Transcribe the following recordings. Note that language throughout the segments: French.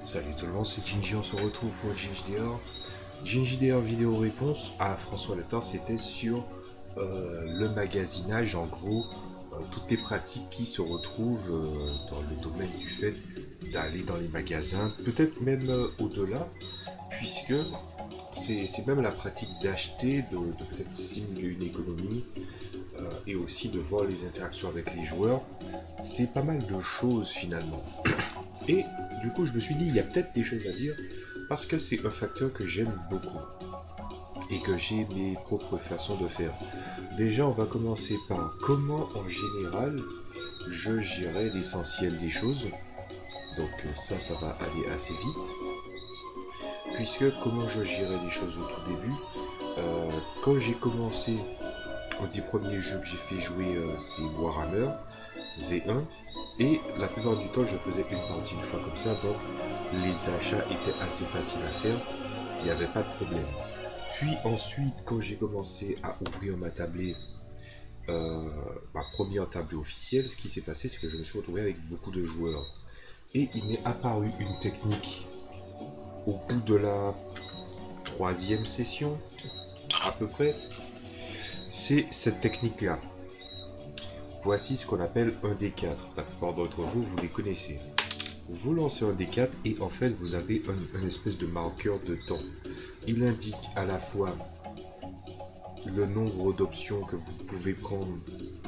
Salut tout le monde, c'est Gingy, on se retrouve pour GingyDR. GingyDR vidéo réponse à François Letard, c'était sur le magasinage, en gros, toutes les pratiques qui se retrouvent dans le domaine du fait d'aller dans les magasins, peut-être même au-delà, puisque c'est même la pratique d'acheter, de peut-être simuler une économie, et aussi de voir les interactions avec les joueurs. C'est pas mal de choses finalement. Et du coup, je me suis dit, il y a peut-être des choses à dire parce que c'est un facteur que j'aime beaucoup et que j'ai mes propres façons de faire. Déjà, on va commencer par comment, en général, je gérais l'essentiel des choses. Donc ça va aller assez vite. Puisque comment je gérais les choses au tout début, quand j'ai commencé, un des premiers jeux que j'ai fait jouer, c'est Warhammer V1. Et la plupart du temps, je faisais une partie une fois comme ça, donc les achats étaient assez faciles à faire, il n'y avait pas de problème. Puis ensuite, quand j'ai commencé à ouvrir ma tablée, ma première tablée officielle, ce qui s'est passé, c'est que je me suis retrouvé avec beaucoup de joueurs. Et il m'est apparu une technique au bout de la troisième session, à peu près. C'est cette technique-là. Voici ce qu'on appelle un D4. La plupart d'entre vous, vous les connaissez. Vous lancez un D4 et en fait, vous avez un espèce de marqueur de temps. Il indique à la fois le nombre d'options que vous pouvez prendre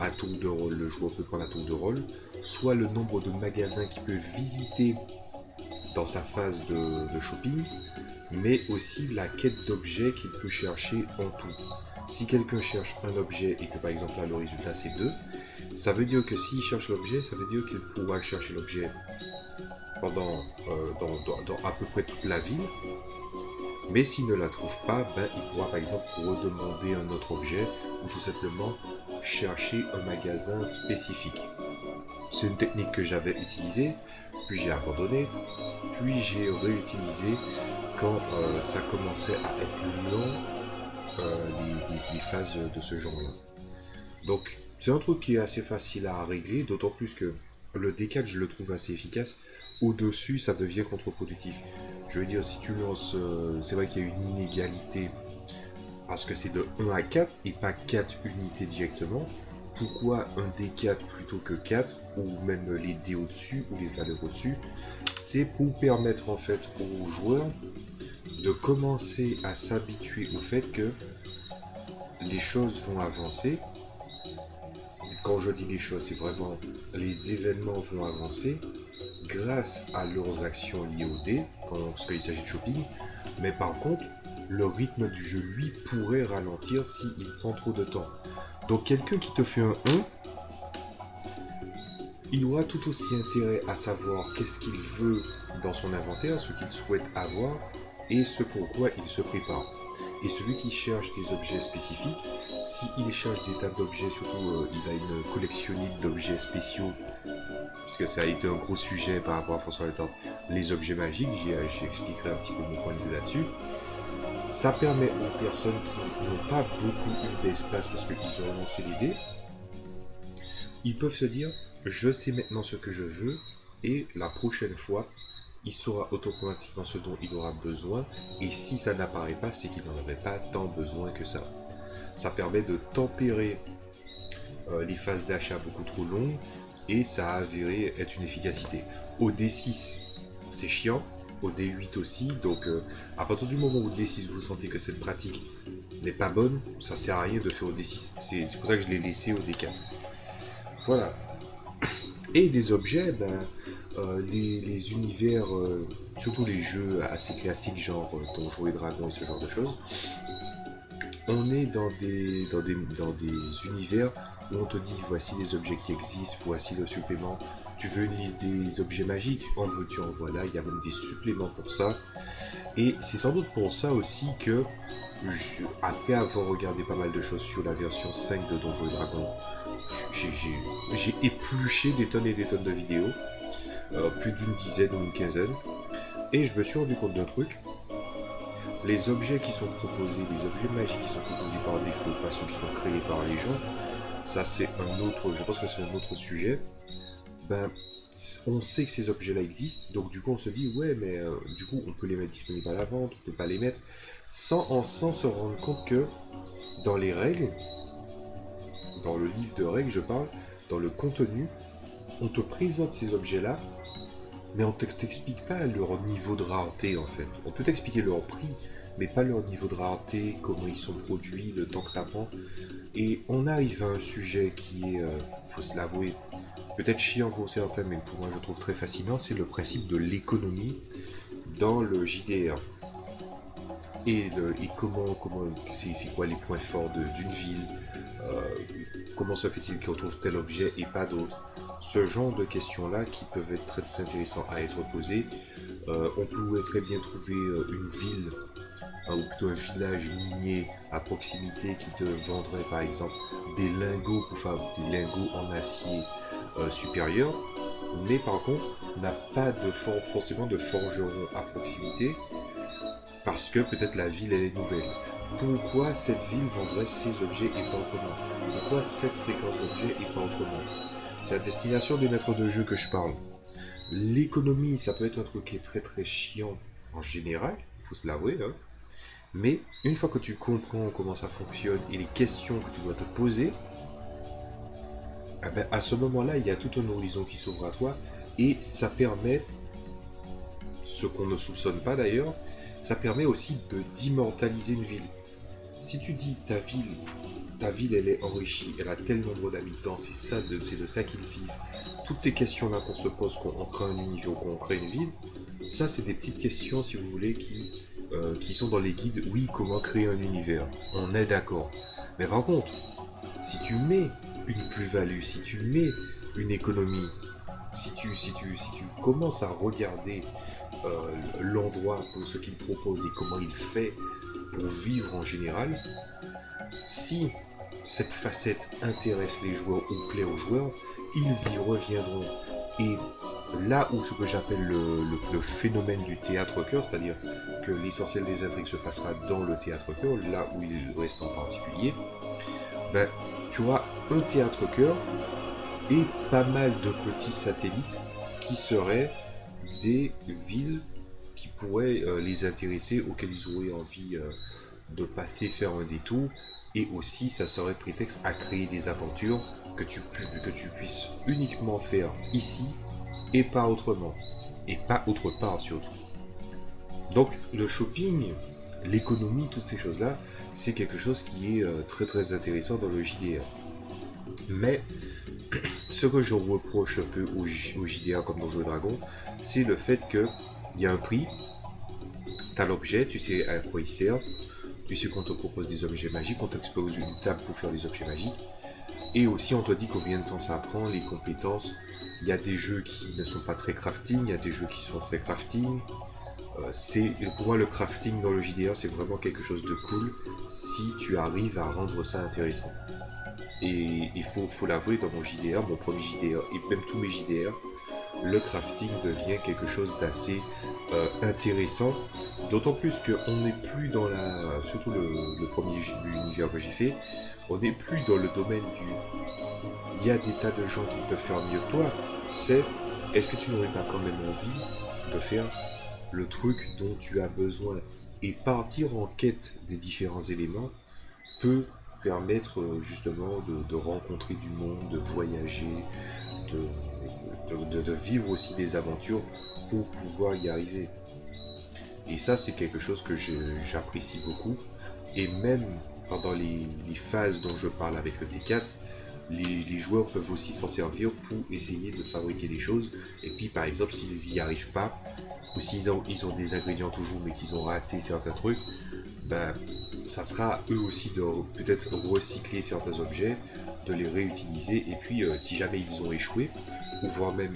à tour de rôle, le joueur peut prendre à tour de rôle, soit le nombre de magasins qu'il peut visiter dans sa phase de shopping, mais aussi la quête d'objets qu'il peut chercher en tout. Si quelqu'un cherche un objet et que par exemple là le résultat c'est 2, ça veut dire que s'il cherche l'objet, ça veut dire qu'il pourra chercher l'objet pendant dans à peu près toute la ville. Mais s'il ne la trouve pas, ben, il pourra par exemple redemander un autre objet ou tout simplement chercher un magasin spécifique. C'est une technique que j'avais utilisée, puis j'ai abandonné, puis j'ai réutilisé quand ça commençait à être long, les phases de ce genre-là. Donc c'est un truc qui est assez facile à régler, d'autant plus que le D4 je le trouve assez efficace. Au-dessus, ça devient contre-productif. Je veux dire, si tu lances, c'est vrai qu'il y a une inégalité parce que c'est de 1 à 4 et pas 4 unités directement. Pourquoi un D4 plutôt que 4 ou même les dés au-dessus ou les valeurs au-dessus? C'est pour permettre en fait aux joueurs de commencer à s'habituer au fait que les choses vont avancer. Quand je dis les choses, c'est vraiment les événements vont avancer grâce à leurs actions liées au dé, lorsqu'il s'agit de shopping, mais par contre, le rythme du jeu, lui, pourrait ralentir s'il prend trop de temps. Donc quelqu'un qui te fait un 1, il aura tout aussi intérêt à savoir qu'est-ce qu'il veut dans son inventaire, ce qu'il souhaite avoir, et ce pourquoi il se prépare. Et celui qui cherche des objets spécifiques, s'il cherche des tas d'objets, surtout il a une collectionnite d'objets spéciaux, puisque ça a été un gros sujet par rapport à François Letard, les objets magiques, j'expliquerai un petit peu mon point de vue là-dessus. Ça permet aux personnes qui n'ont pas beaucoup eu d'espace parce qu'ils ont lancé l'idée, ils peuvent se dire, je sais maintenant ce que je veux, et la prochaine fois, il saura automatiquement ce dont il aura besoin, et si ça n'apparaît pas, c'est qu'il n'en avait pas tant besoin que ça. Ça permet de tempérer les phases d'achat beaucoup trop longues, et ça a avéré être une efficacité. Au D6, c'est chiant, au D8 aussi, donc à partir du moment où au D6 vous sentez que cette pratique n'est pas bonne, ça sert à rien de faire au D6. C'est pour ça que je l'ai laissé au D4. Voilà. Et des objets, ben, les univers, surtout les jeux assez classiques, genre Donjons et Dragons et ce genre de choses, on est dans des univers où on te dit voici les objets qui existent, voici le supplément. Tu veux une liste des objets magiques, en veux-tu, en voilà, il y a même des suppléments pour ça. Et c'est sans doute pour ça aussi que, après avoir regardé pas mal de choses sur la version 5 de Donjons et Dragons, j'ai épluché des tonnes et des tonnes de vidéos, plus d'une dizaine ou une quinzaine, et je me suis rendu compte d'un truc. Les objets qui sont proposés, les objets magiques qui sont proposés par défaut, pas ceux qui sont créés par les gens, ça c'est un autre, je pense que c'est un autre sujet. Ben, on sait que ces objets-là existent, donc du coup on se dit ouais mais du coup on peut les mettre disponibles à la vente, on peut pas les mettre, sans se rendre compte que dans les règles, dans le livre de règles je parle, dans le contenu, on te présente ces objets-là, mais on t'explique pas leur niveau de rareté en fait. On peut t'expliquer leur prix, mais pas leur niveau de rareté, comment ils sont produits, le temps que ça prend. Et on arrive à un sujet qui est, faut se l'avouer, peut-être chiant pour certains, mais pour moi je trouve très fascinant, c'est le principe de l'économie dans le JDR. Et comment c'est quoi les points forts d'une ville, euh, comment se fait-il qu'on trouve tel objet et pas d'autre. Ce genre de questions-là qui peuvent être très intéressantes à être posées. On pourrait très bien trouver une ville, ou plutôt un village minier à proximité qui te vendrait par exemple des lingots pour faire des lingots en acier supérieur, mais par contre n'a pas forcément de forgeron à proximité parce que peut-être la ville elle est nouvelle. Pourquoi cette ville vendrait ces objets et pas autrement? Pourquoi cette fréquence d'objets et pas autrement? C'est la destination des maîtres de jeu que je parle. L'économie, ça peut être un truc qui est très très chiant en général, il faut se l'avouer, hein. Mais une fois que tu comprends comment ça fonctionne et les questions que tu dois te poser, eh ben, à ce moment-là, il y a tout un horizon qui s'ouvre à toi et ça permet, ce qu'on ne soupçonne pas d'ailleurs, ça permet aussi d'immortaliser une ville. Si tu dis ta ville elle est enrichie, elle a tel nombre d'habitants, c'est de ça qu'ils vivent. Toutes ces questions-là qu'on se pose quand on crée un univers ou quand on crée une ville, ça c'est des petites questions si vous voulez qui sont dans les guides. Oui, comment créer un univers, on est d'accord. Mais par contre, si tu mets une plus-value, si tu mets une économie, si tu commences à regarder l'endroit pour ce qu'il propose et comment il fait pour vivre en général, si cette facette intéresse les joueurs ou plaît aux joueurs, ils y reviendront. Et là où ce que j'appelle le phénomène du théâtre-cœur, c'est-à-dire que l'essentiel des intrigues se passera dans le théâtre-cœur, là où il reste en particulier, ben, tu auras un théâtre-cœur et pas mal de petits satellites qui seraient des villes qui pourraient les intéresser, auxquelles ils auraient envie de passer faire un détour. Et aussi, ça serait prétexte à créer des aventures que tu puisses uniquement faire ici et pas autrement. Et pas autre part surtout. Donc, le shopping, l'économie, toutes ces choses-là, c'est quelque chose qui est très très intéressant dans le JDR. Mais ce que je reproche un peu au JDR comme dans Jeu Dragon, c'est le fait qu'il y a un prix, tu as l'objet, tu sais à quoi il sert, tu sais qu'on te propose des objets magiques, on t'expose une table pour faire des objets magiques, et aussi on te dit combien de temps ça prend, les compétences. Il y a des jeux qui ne sont pas très crafting, il y a des jeux qui sont très crafting. Pour moi le crafting dans le JDR c'est vraiment quelque chose de cool si tu arrives à rendre ça intéressant. Et il faut l'avouer, dans mon JDR, mon premier JDR et même tous mes JDR, le crafting devient quelque chose d'assez intéressant. D'autant plus qu'on n'est plus dans surtout le premier univers que j'ai fait, on n'est plus dans le domaine il y a des tas de gens qui peuvent faire mieux que toi. C'est, est-ce que tu n'aurais pas quand même envie de faire le truc dont tu as besoin? Et partir en quête des différents éléments peut permettre justement de rencontrer du monde, de voyager, de vivre aussi des aventures pour pouvoir y arriver. Et ça, c'est quelque chose que j'apprécie beaucoup. Et même pendant les phases dont je parle avec le T4, les joueurs peuvent aussi s'en servir pour essayer de fabriquer des choses. Et puis, par exemple, s'ils n'y arrivent pas, ou s'ils ils ont des ingrédients toujours, mais qu'ils ont raté certains trucs, ben, ça sera à eux aussi de peut-être recycler certains objets, de les réutiliser. Et puis, si jamais ils ont échoué, ou voire même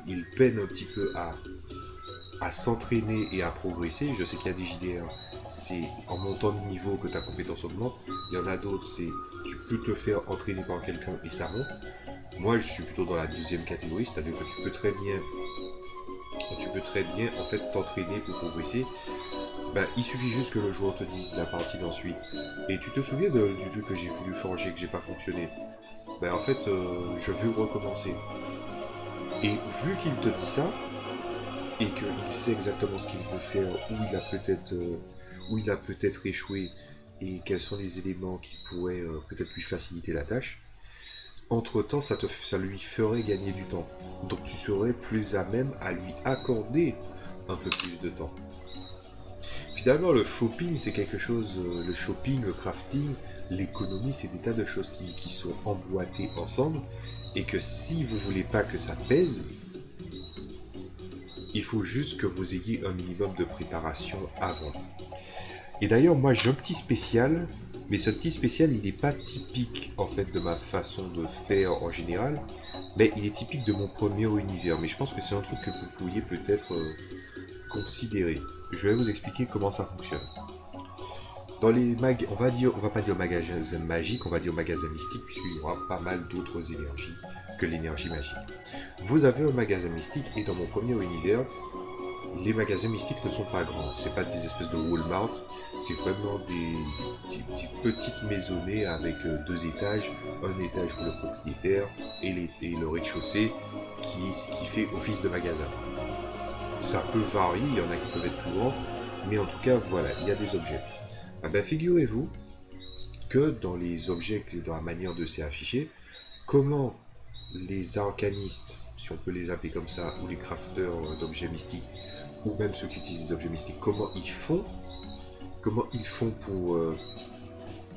ils peinent un petit peu à s'entraîner et à progresser. Je sais qu'il y a des JDR, c'est en montant de niveau que ta compétence augmente. Il y en a d'autres, c'est tu peux te faire entraîner par quelqu'un et ça monte. Moi, je suis plutôt dans la deuxième catégorie, c'est-à-dire que tu peux très bien en fait t'entraîner pour progresser. Ben, il suffit juste que le joueur te dise la partie d'ensuite. Et tu te souviens du truc que j'ai voulu forger, que j'ai pas fonctionné. Ben en fait, je veux recommencer. Et vu qu'il te dit ça, et qu'il sait exactement ce qu'il veut faire, où il a peut-être échoué, et quels sont les éléments qui pourraient peut-être lui faciliter la tâche, entre-temps, ça lui ferait gagner du temps. Donc tu serais plus à même à lui accorder un peu plus de temps. Finalement, le shopping, c'est quelque chose, le shopping, le crafting, l'économie, c'est des tas de choses qui sont emboîtées ensemble, et que si vous voulez pas que ça pèse, il faut juste que vous ayez un minimum de préparation avant. Et d'ailleurs, moi j'ai un petit spécial, mais ce petit spécial, il n'est pas typique en fait de ma façon de faire en général, mais il est typique de mon premier univers. Mais je pense que c'est un truc que vous pourriez peut-être considérer. Je vais vous expliquer comment ça fonctionne. Dans les on va pas dire magasin magique, on va dire magasin mystique, puisqu'il y aura pas mal d'autres énergies que l'énergie magique. Vous avez un magasin mystique, et dans mon premier univers, les magasins mystiques ne sont pas grands. C'est pas des espèces de Walmart, c'est vraiment des petites maisonnées avec 2 étages, un étage pour le propriétaire et le rez-de-chaussée qui fait office de magasin. Ça peut varier, il y en a qui peuvent être plus grands, mais en tout cas, voilà, il y a des objets. Ah ben, figurez-vous que dans les objets, dans la manière de s'y afficher, comment les arcanistes, si on peut les appeler comme ça, ou les crafteurs d'objets mystiques, ou même ceux qui utilisent des objets mystiques, comment ils font pour,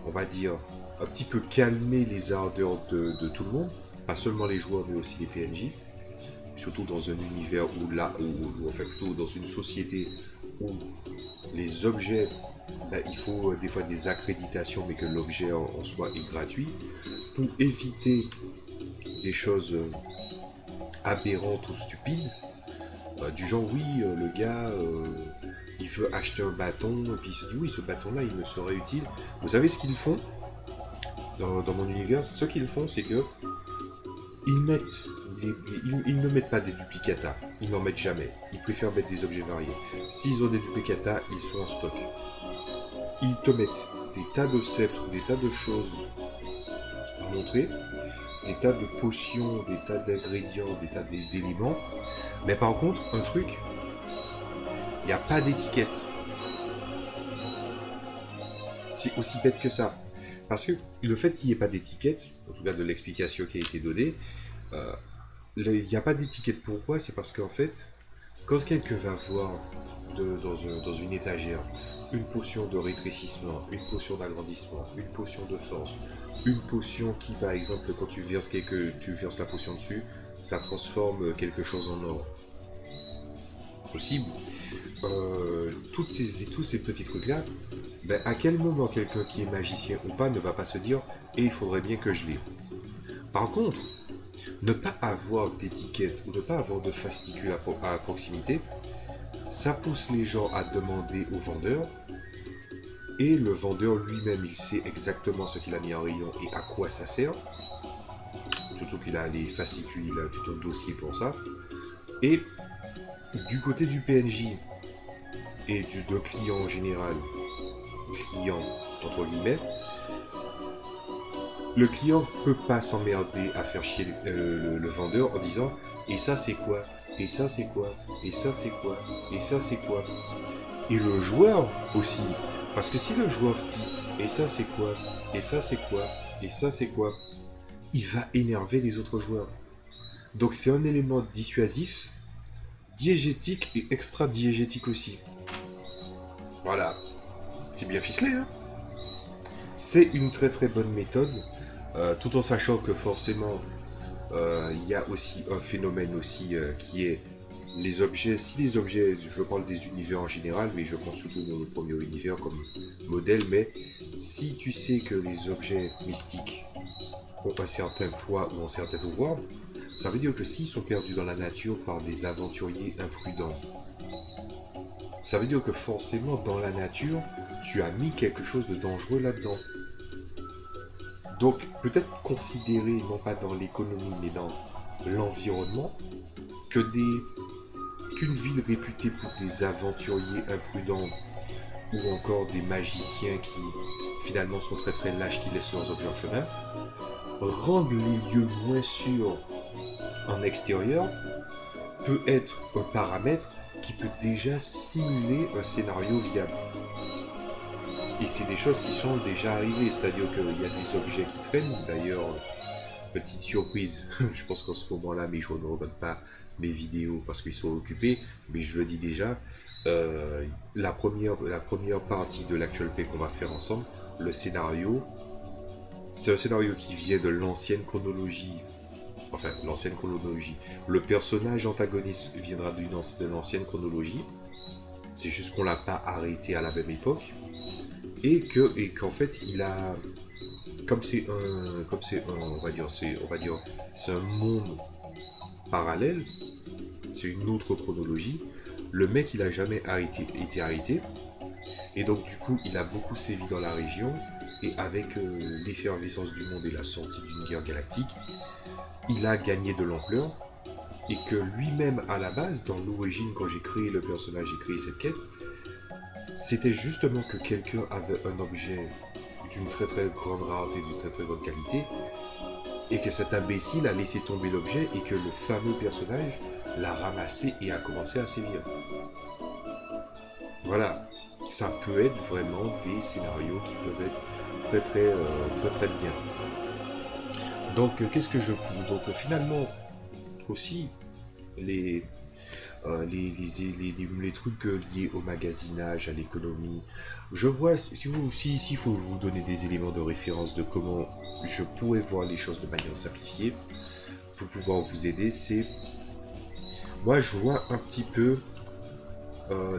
on va dire, un petit peu calmer les ardeurs de tout le monde, pas seulement les joueurs, mais aussi les PNJ, surtout dans un univers ou enfin plutôt dans une société où les objets, ben, il faut des fois des accréditations, mais que l'objet en soi est gratuit, pour éviter des choses aberrantes ou stupides, du genre oui, le gars il veut acheter un bâton et puis il se dit oui, ce bâton là il me serait utile. Vous savez ce qu'ils font dans mon univers? Ce qu'ils font, c'est que ils ne mettent pas des duplicata, ils n'en mettent jamais, ils préfèrent mettre des objets variés. S'ils ont des duplicata, ils sont en stock. Ils te mettent des tas de sceptres, des tas de choses à montrer, des tas de potions, des tas d'ingrédients, des tas d'éléments. Mais par contre, un truc, il n'y a pas d'étiquette. C'est aussi bête que ça. Parce que le fait qu'il n'y ait pas d'étiquette, en tout cas de l'explication qui a été donnée, il n'y a pas d'étiquette. Pourquoi? C'est parce qu'en fait, quand quelqu'un va voir dans une étagère une potion de rétrécissement, une potion d'agrandissement, une potion de force, une potion qui, par exemple, quand tu verses la potion dessus, ça transforme quelque chose en or. Possible. Tous ces petits trucs-là, ben, à quel moment quelqu'un qui est magicien ou pas ne va pas se dire « et il faudrait bien que je l'ai ». Par contre, ne pas avoir d'étiquette ou ne pas avoir de fascicule à proximité, ça pousse les gens à demander au vendeur, et le vendeur lui-même, il sait exactement ce qu'il a mis en rayon et à quoi ça sert, surtout qu'il a les fascicules, il a tout un dossier pour ça. Et du côté du PNJ et de client en général, client entre guillemets, le client peut pas s'emmerder à faire chier le vendeur en disant et ça c'est quoi, et ça c'est quoi, et ça c'est quoi, et ça c'est quoi. Et le joueur aussi, parce que si le joueur dit et ça c'est quoi, et ça c'est quoi, et ça c'est quoi, il va énerver les autres joueurs. Donc c'est un élément dissuasif, diégétique et extra-diégétique aussi. Voilà, c'est bien ficelé, hein. C'est une très très bonne méthode, tout en sachant que forcément, il y a aussi un phénomène aussi qui est les objets. Si les objets, je parle des univers en général, mais je pense surtout dans le premier univers comme modèle, mais si tu sais que les objets mystiques ont un certain poids ou un certain pouvoir, ça veut dire que s'ils sont perdus dans la nature par des aventuriers imprudents, ça veut dire que forcément dans la nature, tu as mis quelque chose de dangereux là-dedans. Donc peut-être considérer, non pas dans l'économie, mais dans l'environnement, qu'une ville réputée pour des aventuriers imprudents ou encore des magiciens qui finalement sont très très lâches, qui laissent leurs objets en chemin, rendent les lieux moins sûrs en extérieur, peut être un paramètre qui peut déjà simuler un scénario viable. Et c'est des choses qui sont déjà arrivées, c'est-à-dire qu'il y a des objets qui traînent. D'ailleurs, petite surprise, je pense qu'en ce moment-là, mais je ne regarde pas mes vidéos parce qu'ils sont occupés, mais je le dis déjà, la première partie de l'actualité qu'on va faire ensemble, le scénario, c'est un scénario qui vient de l'ancienne chronologie. Enfin, l'ancienne chronologie. Le personnage antagoniste viendra de l'ancienne chronologie. C'est juste qu'on l'a pas arrêté à la même époque. Et qu'en fait, il a... on va dire, c'est un monde parallèle. C'est une autre chronologie. Le mec, il a jamais été arrêté. Et donc, du coup, il a beaucoup sévi dans la région. Et avec l'effervescence du monde et la sortie d'une guerre galactique, il a gagné de l'ampleur. Et que lui-même, à la base, dans l'origine, quand j'ai créé le personnage, j'ai créé cette quête, c'était justement que quelqu'un avait un objet d'une très très grande rareté, d'une très très grande qualité, et que cet imbécile a laissé tomber l'objet et que le fameux personnage l'a ramassé et a commencé à sévir. Voilà, ça peut être vraiment des scénarios qui peuvent être très bien. Donc qu'est-ce que je trouve? Donc finalement aussi les les trucs liés au magasinage, à l'économie. Je vois, si il faut vous donner des éléments de référence de comment je pourrais voir les choses de manière simplifiée, pour pouvoir vous aider, c'est... Moi, je vois un petit peu...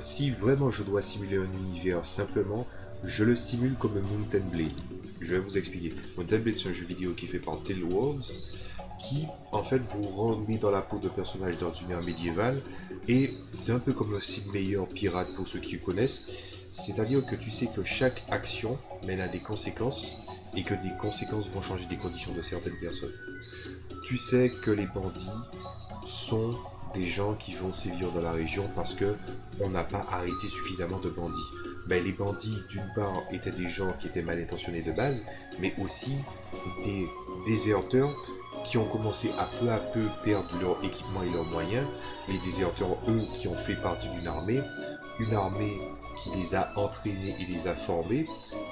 si vraiment je dois simuler un univers simplement, je le simule comme Mountain Blade. Je vais vous expliquer. Mountain Blade, c'est un jeu vidéo qui est fait par Tale Worlds, qui en fait vous remet dans la peau de personnages dans une ère médiévale, et c'est un peu comme un Sid Meier pirate pour ceux qui le connaissent, c'est-à-dire que tu sais que chaque action mène à des conséquences, et que des conséquences vont changer des conditions de certaines personnes. Tu sais que les bandits sont des gens qui vont sévir dans la région parce que on n'a pas arrêté suffisamment de bandits. Ben, les bandits, d'une part, étaient des gens qui étaient mal intentionnés de base, mais aussi des déserteurs qui ont commencé à peu perdre leur équipement et leurs moyens. Les déserteurs, eux, qui ont fait partie une armée qui les a entraînés et les a formés,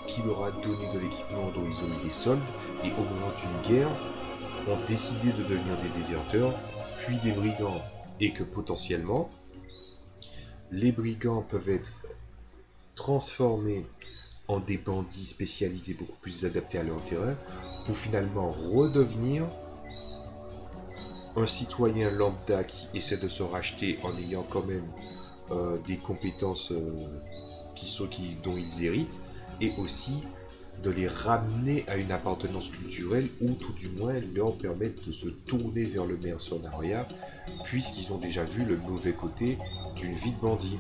qui leur a donné de l'équipement dont ils ont eu des soldes, et au moment d'une guerre, ont décidé de devenir des déserteurs, puis des brigands, et que potentiellement, les brigands peuvent être transformés en des bandits spécialisés beaucoup plus adaptés à leur terrain, pour finalement redevenir un citoyen lambda qui essaie de se racheter en ayant quand même des compétences dont ils héritent, et aussi de les ramener à une appartenance culturelle, ou tout du moins leur permettre de se tourner vers le mercenariat, puisqu'ils ont déjà vu le mauvais côté d'une vie de bandit.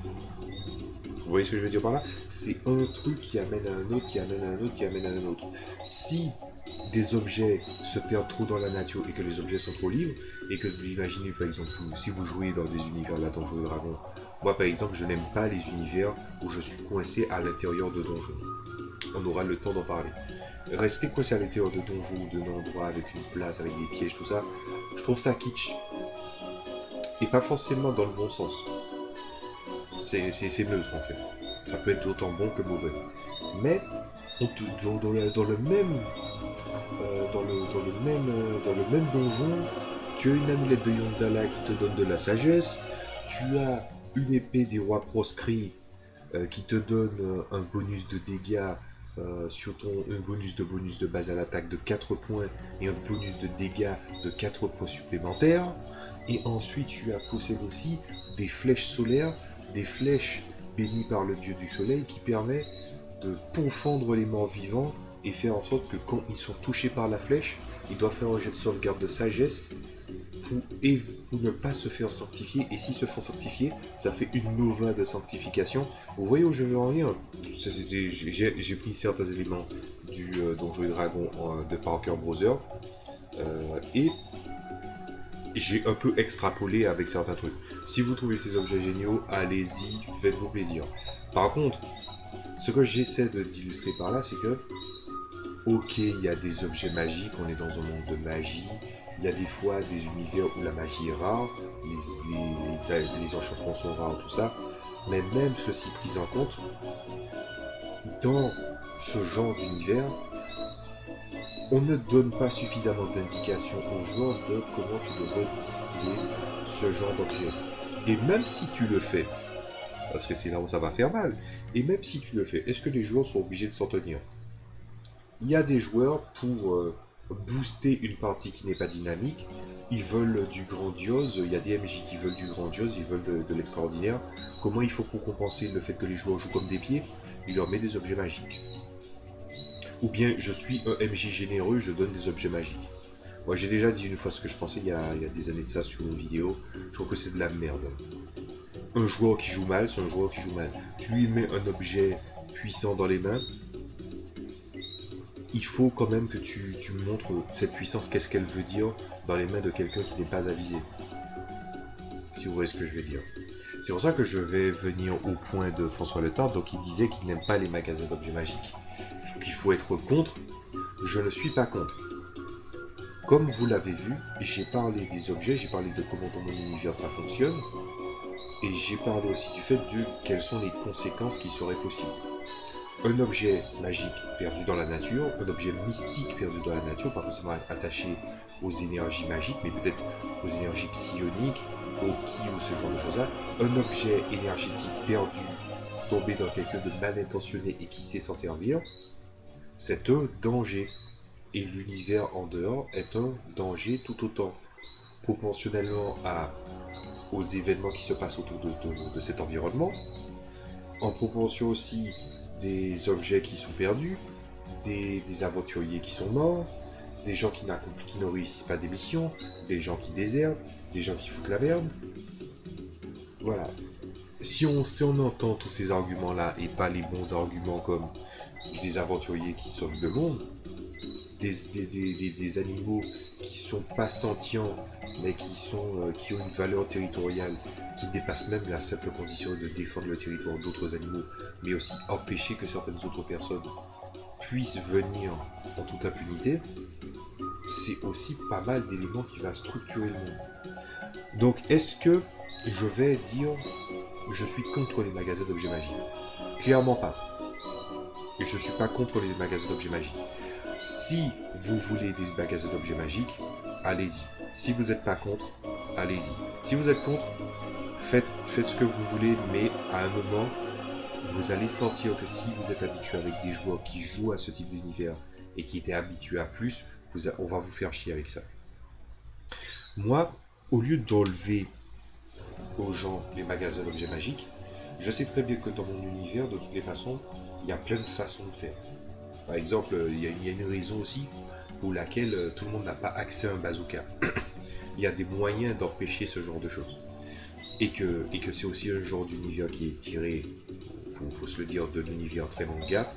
Vous voyez ce que je veux dire par là? C'est un truc qui amène à un autre, qui amène à un autre, qui amène à un autre. Si des objets se perdent trop dans la nature et que les objets sont trop libres, et que vous imaginez par exemple, si vous jouez dans des univers là, Donjons et Dragons, moi par exemple je n'aime pas les univers où je suis coincé à l'intérieur de donjons. On aura le temps d'en parler. Rester coincé à l'intérieur de donjons ou d'un endroit avec une place, avec des pièges, tout ça, je trouve ça kitsch. Et pas forcément dans le bon sens. C'est neutre en fait. Ça peut être autant bon que mauvais. Mais dans le même donjon, tu as une amulette de Yondala qui te donne de la sagesse, tu as une épée des rois proscrits qui te donne un bonus de dégâts un bonus de base à l'attaque de 4 points et un bonus de dégâts de 4 points supplémentaires. Et ensuite tu possèdes aussi des flèches solaires, des flèches bénies par le dieu du soleil qui permet de confondre les morts vivants et faire en sorte que quand ils sont touchés par la flèche, ils doivent faire un jet de sauvegarde de sagesse pour ne pas se faire sanctifier, et s'ils se font sanctifier, ça fait une nova de sanctification. Vous voyez où je veux en venir? J'ai pris certains éléments du Donjons et Dragons de Parker Brothers, et j'ai un peu extrapolé avec certains trucs. Si vous trouvez ces objets géniaux, allez-y, faites-vous plaisir. Par contre, ce que j'essaie d'illustrer par là, c'est que ok, il y a des objets magiques, on est dans un monde de magie, Il y a des fois des univers où la magie est rare, les enchantements sont rares, tout ça. Mais même ceci pris en compte, dans ce genre d'univers, on ne donne pas suffisamment d'indications aux joueurs de comment tu devrais distiller ce genre d'objet. Et même si tu le fais, parce que c'est là où ça va faire mal, et même si tu le fais, est-ce que les joueurs sont obligés de s'en tenir? Il y a des joueurs pour booster une partie qui n'est pas dynamique, ils veulent du grandiose, il y a des MJ qui veulent du grandiose, ils veulent de l'extraordinaire. Comment il faut pour compenser le fait que les joueurs jouent comme des pieds? Il leur met des objets magiques. Ou bien je suis un MJ généreux, je donne des objets magiques. Moi j'ai déjà dit une fois ce que je pensais il y a des années de ça sur une vidéo, je trouve que c'est de la merde. Un joueur qui joue mal, c'est un joueur qui joue mal. Tu lui mets un objet puissant dans les mains, il faut quand même que tu montres cette puissance, qu'est-ce qu'elle veut dire dans les mains de quelqu'un qui n'est pas avisé. Si vous voyez ce que je veux dire. C'est pour ça que je vais venir au point de François Letard, donc il disait qu'il n'aime pas les magasins d'objets magiques, qu'il faut être contre. Je ne suis pas contre. Comme vous l'avez vu, j'ai parlé des objets, j'ai parlé de comment dans mon univers ça fonctionne, et j'ai parlé aussi du fait de quelles sont les conséquences qui seraient possibles. Un objet magique perdu dans la nature, un objet mystique perdu dans la nature, pas forcément attaché aux énergies magiques, mais peut-être aux énergies psioniques, au ki ou ce genre de choses-là. Un objet énergétique perdu, tombé dans quelqu'un de mal intentionné et qui sait s'en servir, c'est un danger. Et l'univers en dehors est un danger tout autant, proportionnellement aux événements qui se passent autour de cet environnement, en proportion aussi des objets qui sont perdus, des aventuriers qui sont morts, des gens qui ne réussissent pas des missions, des gens qui désertent, des gens qui foutent la merde. Voilà. Si on entend tous ces arguments-là et pas les bons arguments comme des aventuriers qui sauvent le monde, des animaux qui sont pas sentients mais qui ont une valeur territoriale qui dépasse même la simple condition de défendre le territoire d'autres animaux, mais aussi empêcher que certaines autres personnes puissent venir en toute impunité, c'est aussi pas mal d'éléments qui va structurer le monde. Donc est-ce que je vais dire je suis contre les magasins d'objets magiques? Clairement pas. Et je suis pas contre les magasins d'objets magiques. Si vous voulez des magasins d'objets magiques, allez-y. Si vous n'êtes pas contre, allez-y. Si vous êtes contre, faites ce que vous voulez, mais à un moment, vous allez sentir que si vous êtes habitué avec des joueurs qui jouent à ce type d'univers et qui étaient habitués à plus, on va vous faire chier avec ça. Moi, au lieu d'enlever aux gens les magasins d'objets magiques, je sais très bien que dans mon univers, de toutes les façons, il y a plein de façons de faire. Par exemple, il y a une raison aussi pour laquelle tout le monde n'a pas accès à un bazooka. Il y a des moyens d'empêcher ce genre de choses. Et que c'est aussi un genre d'univers qui est tiré, faut se le dire, de l'univers très manga,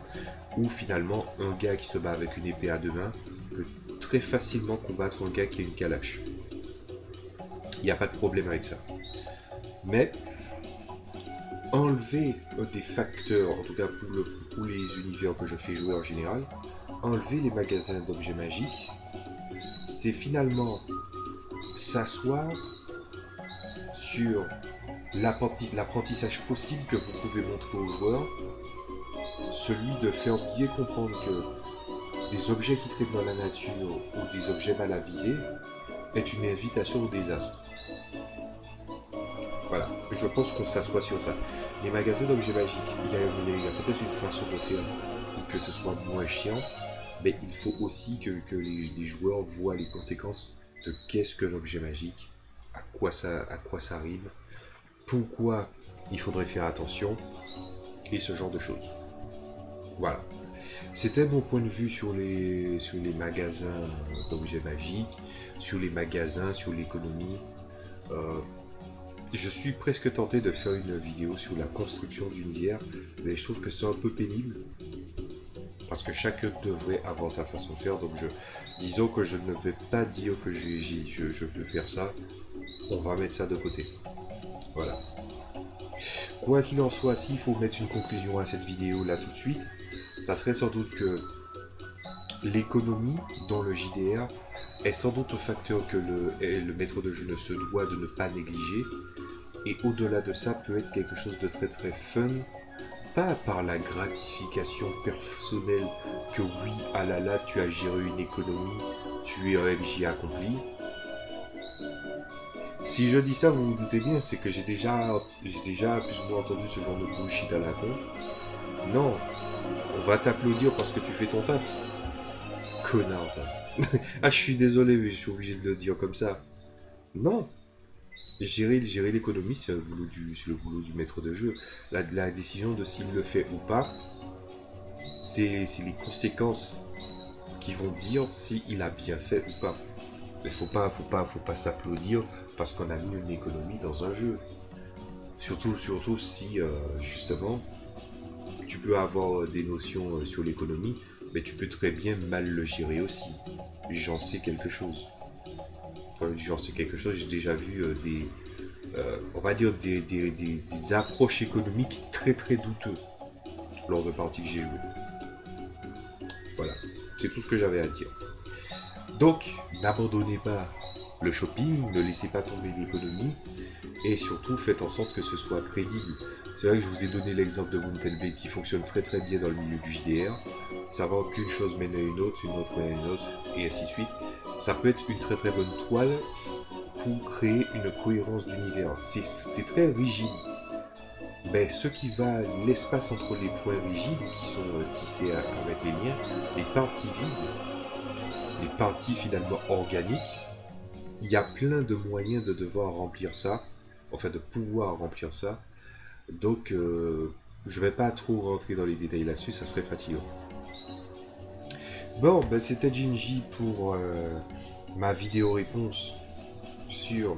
où finalement un gars qui se bat avec une épée à deux mains peut très facilement combattre un gars qui a une calache. Il n'y a pas de problème avec ça. Mais enlever des facteurs, en tout cas pour les univers que je fais jouer en général, enlever les magasins d'objets magiques, c'est finalement s'asseoir sur l'apprentissage possible que vous pouvez montrer aux joueurs, celui de faire bien comprendre que des objets qui traitent dans la nature ou des objets mal avisés est une invitation au désastre. Voilà, je pense qu'on s'assoit sur ça. Les magasins d'objets magiques, il y a peut-être une façon de faire pour que ce soit moins chiant, mais il faut aussi que les joueurs voient les conséquences de qu'est-ce qu'un objet magique, à quoi ça rime, pourquoi il faudrait faire attention, et ce genre de choses. Voilà. C'était mon point de vue sur les magasins d'objets magiques, sur les magasins, sur l'économie. Je suis presque tenté de faire une vidéo sur la construction d'univers, mais je trouve que c'est un peu pénible. Parce que chacun devrait avoir sa façon de faire, donc disons que je ne vais pas dire que je veux faire ça. On va mettre ça de côté. Voilà. Quoi qu'il en soit, s'il faut mettre une conclusion à cette vidéo là tout de suite, ça serait sans doute que l'économie dans le JDR est sans doute un facteur que le maître de jeu ne se doit de ne pas négliger. Et au-delà de ça, peut être quelque chose de très très fun, pas par la gratification personnelle que oui, ah là là, tu as géré une économie, tu es un MJ accompli. Si je dis ça, vous vous doutez bien, c'est que j'ai déjà plus ou moins entendu ce genre de bullshit à la con. Non, on va t'applaudir parce que tu fais ton taf. Connard. Ah, je suis désolé, mais je suis obligé de le dire comme ça. Non, gérer l'économie, c'est le boulot du maître de jeu. La décision de s'il le fait ou pas, c'est les conséquences qui vont dire s'il a bien fait ou pas. Mais faut pas s'applaudir parce qu'on a mis une économie dans un jeu. Surtout si, justement, tu peux avoir des notions sur l'économie, mais tu peux très bien mal le gérer aussi. J'en sais quelque chose. Enfin, j'en sais quelque chose, j'ai déjà vu on va dire des approches économiques très très douteuses lors de parties que j'ai jouées. Voilà, c'est tout ce que j'avais à dire. Donc, n'abandonnez pas le shopping, ne laissez pas tomber l'économie, et surtout faites en sorte que ce soit crédible. C'est vrai que je vous ai donné l'exemple de Moontelbait qui fonctionne très très bien dans le milieu du JDR. Savoir qu'une chose mène à une autre mène à une autre, et ainsi de suite. Ça peut être une très très bonne toile pour créer une cohérence d'univers. C'est très rigide. Mais ce qui va, l'espace entre les points rigides qui sont tissés avec les liens, les parties vides, les parties finalement organiques, il y a plein de moyens de devoir remplir ça, enfin de pouvoir remplir ça. Donc je vais pas trop rentrer dans les détails là-dessus, ça serait fatigant. Bon, ben c'était Jinji pour ma vidéo réponse sur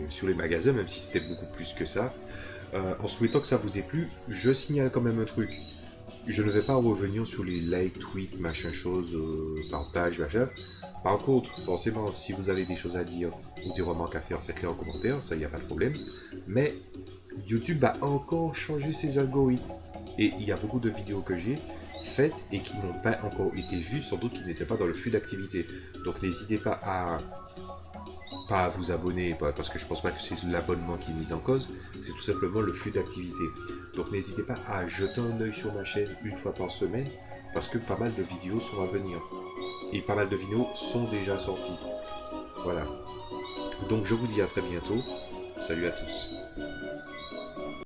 sur les magasins, même si c'était beaucoup plus que ça. En souhaitant que ça vous ait plu, je signale quand même un truc. Je ne vais pas revenir sur les likes, tweets, machin chose, partage, machin. Par contre, forcément, si vous avez des choses à dire ou des remarques à faire, faites-les en commentaire, ça y a pas de problème. Mais YouTube a encore changé ses algorithmes. Et il y a beaucoup de vidéos que j'ai faites et qui n'ont pas encore été vues, sans doute qui n'étaient pas dans le flux d'activité. Donc n'hésitez pas à vous abonner, parce que je pense pas que c'est l'abonnement qui est mis en cause, c'est tout simplement le flux d'activité. Donc n'hésitez pas à jeter un œil sur ma chaîne une fois par semaine, parce que pas mal de vidéos sont à venir. Et pas mal de vidéos sont déjà sorties. Voilà. Donc je vous dis à très bientôt. Salut à tous.